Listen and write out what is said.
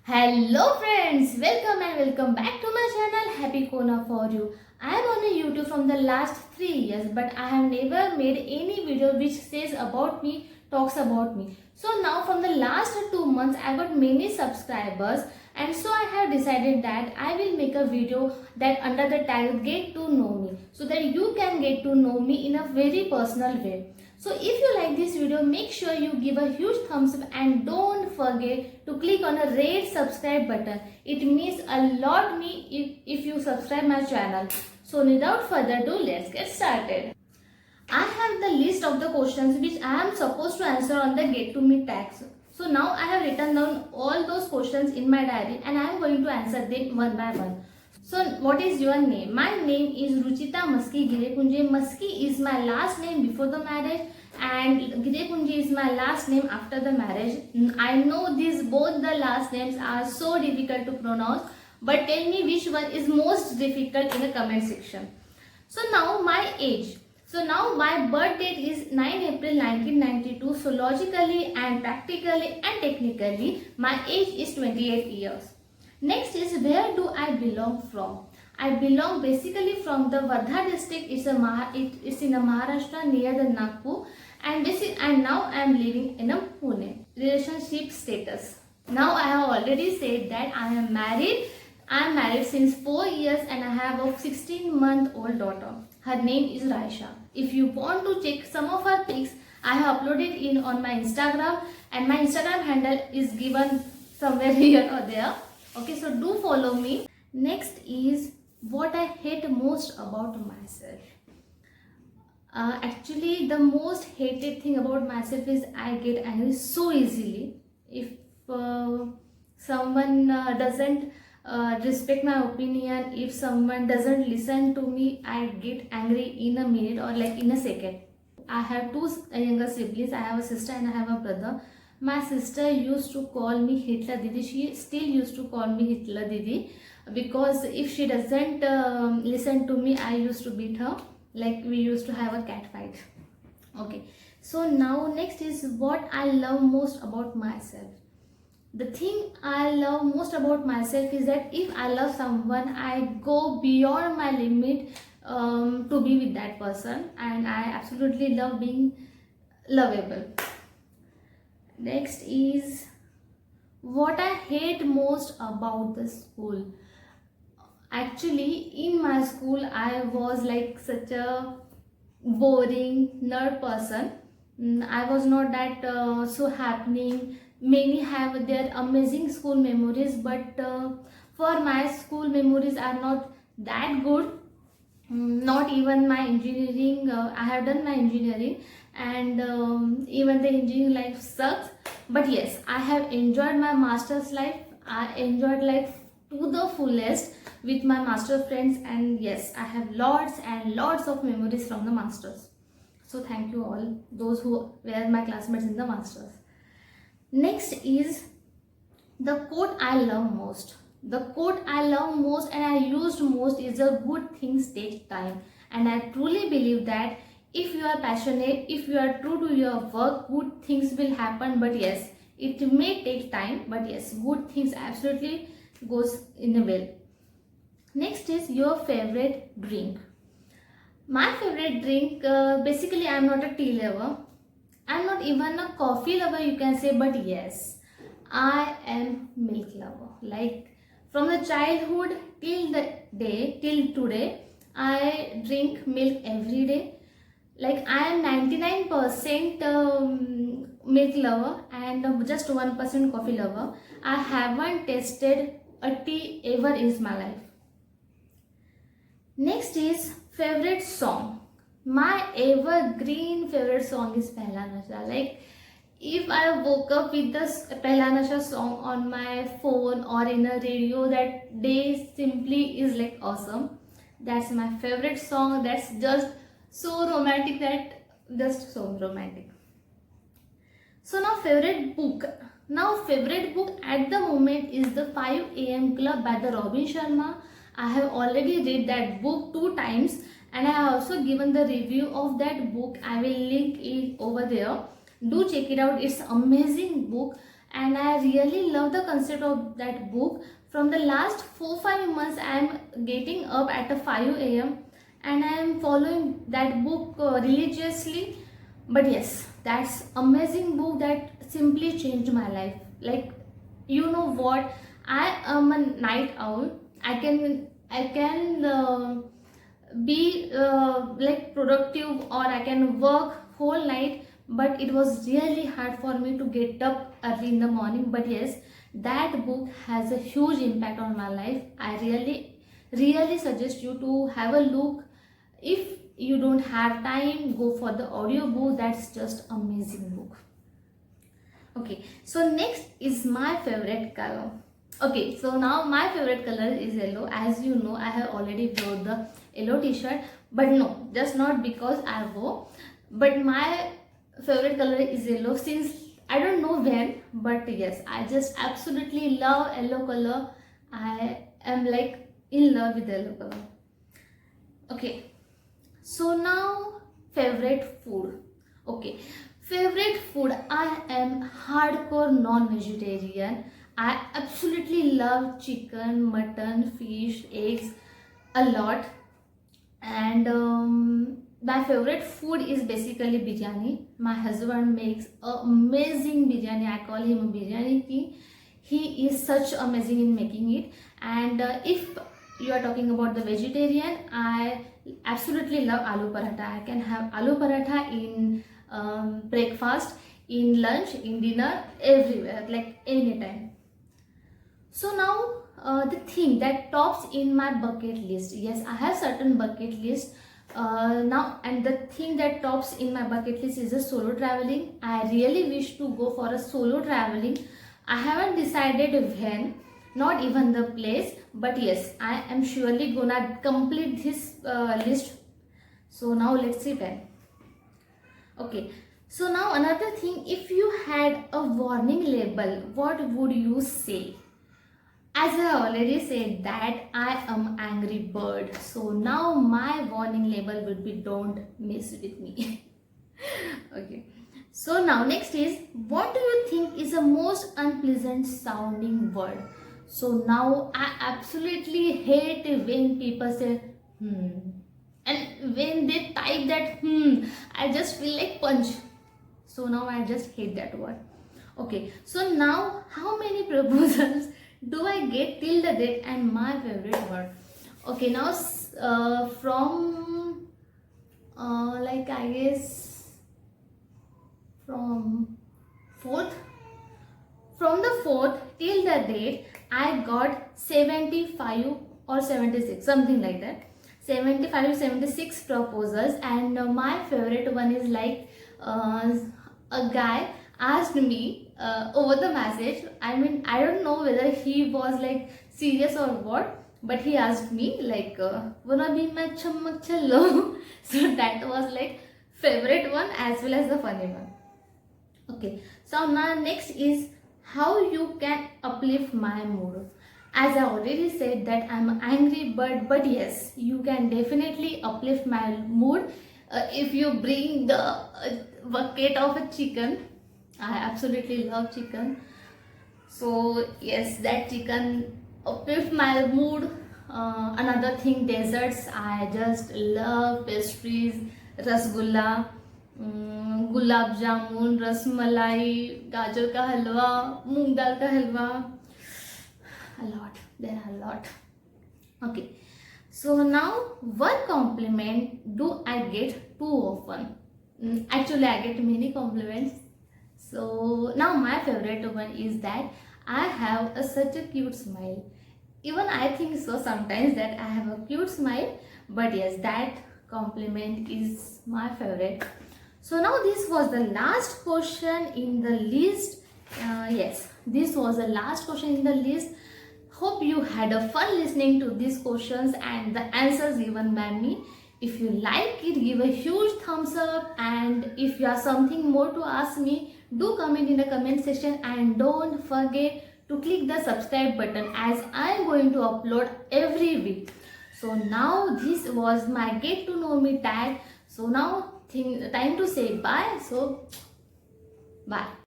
Hello friends, welcome back to my channel Happy Kona for you. I am on YouTube from the last 3 years, but I have never made any video which says about me, talks about me. So now from the last 2 months I got many subscribers, and so I have decided that I will make a video that under the tag get to know me, so that you can get to know me in a very personal way. So if you like this video, make sure you give a huge thumbs up and don't forget to click on a red subscribe button. It means a lot me if you subscribe my channel. So without further ado, let's get started. I have the list of the questions which I am supposed to answer on the get to me tags. So now I have written down all those questions in my diary and I am going to answer them one by one. So what is your name? My name is Ruchita Maski Girepunje. Maski is my last name before the marriage and Girepunje is my last name after the marriage. I know these both the last names are so difficult to pronounce, but tell me which one is most difficult in the comment section. So now my age. So now my birth date is 9 April 1992. So logically and practically and technically my age is 28 years. Next is where do I belong from? I belong basically from the Wardha district. It's in a Maharashtra near the Nagpur, and now I am living in a Pune. Relationship status. Now I have already said that I am married. I am married since 4 years and I have a 16-month-old daughter. Her name is Raisha. If you want to check some of her pics, I have uploaded in on my Instagram, and my Instagram handle is given somewhere here or there. Okay, so do follow me. Next is what I hate most about myself. Actually, the most hated thing about myself is I get angry so easily. If someone doesn't respect my opinion, if someone doesn't listen to me, I get angry in a minute or like in a second. I have two younger siblings. I have a sister and I have a brother. My sister used to call me Hitler Didi. She still used to call me Hitler Didi because if she doesn't listen to me, I used to beat her. Like we used to have a cat fight. Okay. So now next is what I love most about myself. The thing I love most about myself is that if I love someone, I go beyond my limit to be with that person, and I absolutely love being lovable. Next is what I hate most about the school. Actually, in my school, I was like such a boring nerd person. I was not that so happening. Many have their amazing school memories, but for my school memories are not that good. Not even my engineering. I have done my engineering, and even the engineering life sucks. But yes, I have enjoyed my master's life. I enjoyed life to the fullest with my master friends, and yes, I have lots and lots of memories from the masters. So thank you all those who were my classmates in the masters. Next is the quote I love most. The quote I love most and I used most is a good things take time. And I truly believe that if you are passionate, if you are true to your work, good things will happen. But yes, it may take time, but yes, good things absolutely goes in a way. Next is your favorite drink. My favorite drink, basically I am not a tea lover. I am not even a coffee lover, you can say, but yes, I am milk lover. Like from the childhood till the day, till today, I drink milk every day. Like I am 99% milk lover and just 1% coffee lover. I haven't tasted a tea ever in my life. Next is favorite song. My evergreen favorite song is Pehla Nasha. Like if I woke up with the Pehla Nasha song on my phone or in a radio, that day simply is like awesome. That's my favorite song. That's just so romantic, that just so romantic. So now favorite book. Now favorite book at the moment is the 5 AM Club by the Robin Sharma. I have already read that book 2 times and I have also given the review of that book. I will link it over there. Do check it out. It's amazing book and I really love the concept of that book. From the last 4-5 months, I am getting up at 5 a.m. and I am following that book religiously. But yes, that's amazing book that simply changed my life. Like, you know what? I am a night owl. I can be like productive, or I can work whole night, but it was really hard for me to get up early in the morning. But yes, that book has a huge impact on my life. I really suggest you to have a look. If you don't have time, go for the audio book. That's just amazing book. Okay, so next is my favorite color. Okay, so now my favorite color is yellow. As you know, I have already wore the yellow t-shirt, but no, just not because I wore, but my favorite color is yellow since I don't know when, but yes, I just absolutely love yellow color. I am like in love with yellow color. Okay, so now favorite food. Okay, favorite food, I am hardcore non-vegetarian. I absolutely love chicken, mutton, fish, eggs a lot. And my favorite food is basically biryani. My husband makes amazing biryani. I call him a biryani king. He is such amazing in making it. And if you are talking about the vegetarian, I absolutely love aloo paratha. I can have aloo paratha in breakfast, in lunch, in dinner, everywhere, like anytime. So now the thing that tops in my bucket list. Yes, I have certain bucket list now, and the thing that tops in my bucket list is a solo traveling. I really wish to go for a solo traveling. I haven't decided when, not even the place, but yes, I am surely gonna complete this list. So now let's see when. Okay, so now another thing, if you had a warning label, what would you say? As I already said that I am angry bird. So now my warning label would be don't mess with me. Okay. So now next is, what do you think is the most unpleasant sounding word? So now I absolutely hate when people say hmm. And when they type that I just feel like punch. So now I just hate that word. Okay, so now how many proposals do I get till the date? And my favorite word. Okay, now from like I guess from 4th, from the 4th till the date, I got 75 or 76, something like that. 75 76 proposals, and my favorite one is like a guy asked me over the message. I mean, I don't know whether he was like serious or what, but he asked me like wanna be my chammak challo. So that was like favorite one as well as the funny one. Okay, so now next is how you can uplift my mood. As I already said that I'm an angry bird, but yes, you can definitely uplift my mood if you bring the bucket of a chicken. I absolutely love chicken. So yes, that chicken uplift my mood. Another thing, desserts. I just love pastries, rasgulla, gulab jamun, rasmalai, गाजर का हलवा, मूंग दाल का हलवा. A lot. There are a lot. Okay. So now, what compliment do I get too often? Actually, I get many compliments. So now my favorite one is that I have such a cute smile. Even I think so sometimes that I have a cute smile. But yes, that compliment is my favorite. So now this was the last question in the list. Yes, this was the last question in the list. Hope you had a fun listening to these questions and the answers given by me. If you like it, give a huge thumbs up, and if you have something more to ask me, do comment in the comment section, and don't forget to click the subscribe button as I am going to upload every week. So now this was my get to know me tag. So now time to say bye. So bye.